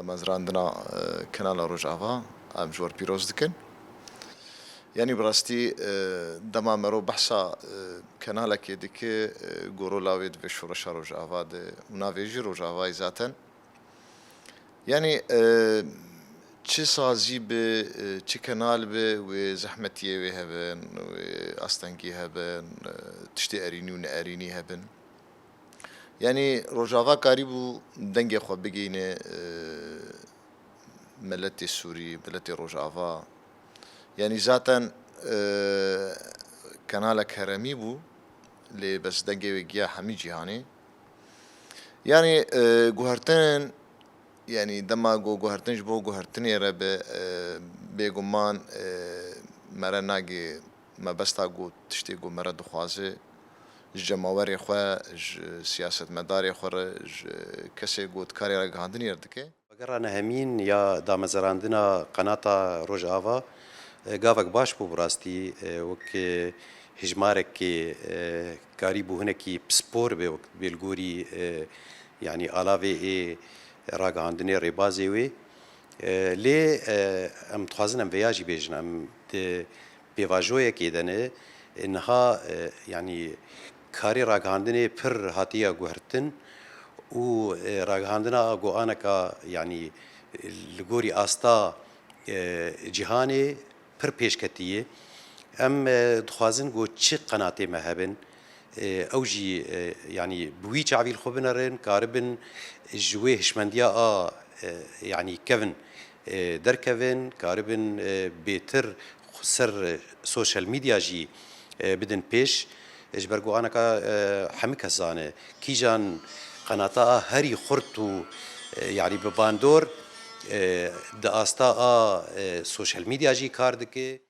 دەمەزراندنا کەناڵە ڕۆژئاوا ئەم ژۆر پیرۆز دکن یعنی بڕاستی دەما مەرۆ بەحسا کەناڵێکێ دکە گۆڕۆلاوێ دبێ شۆڕەشە ڕۆژئاوا دێ و ناوێژی ڕۆژئاوای زاتەن یعنی چه سازی به چه کانال به و زحمتیه و هبن و استنگی هبن تشتی ارینی و نارینی هبن یعنی روجاوا قریبو دنگ خو بگینه ملت سوری ملت روجاوا یعنی ذاتاً کانال کرمی بو لی بس دنگ وگیا همی جهانی یعنی گوهرتن يعني دما جوهرتنش بو جوهرتني رب بيجومان مرة ناجي ما بس تاجو تشتي جو مرة دخوازه جماوري خوا سياسة مداري خوا كسي جو تكاري رجعندني يردكه. اگر أنا همين يا دام زراندنا قناة روجاوا قافك باش بو براستي وك هجمارك قريبو هنا كي بسبور بوقت بالجوري يعني علاوه راگاندنی ریبازی وی لی ام تخازنم ویاجی بیجن ام بیواجوی کیدنه انها يعني کاری راگاندنی پر هاتیه گوهرتن و راگاندنا گو آنکا يعني لگوری آستا جهانی پر پیشکتیه ام تخازن گو چی قناتی مهبن اوجي يعني بوي شعبي الخبنرين كاربن جوي هشمنديا يعني كفن در كفن كاربن بيتر سر سوشيال ميديا جي بدن بيش اجبرقو انا كا حمك هزانه كيجان قناتا هري خرطو يعني بباندور دا استا سوشيال ميديا جي كاردكي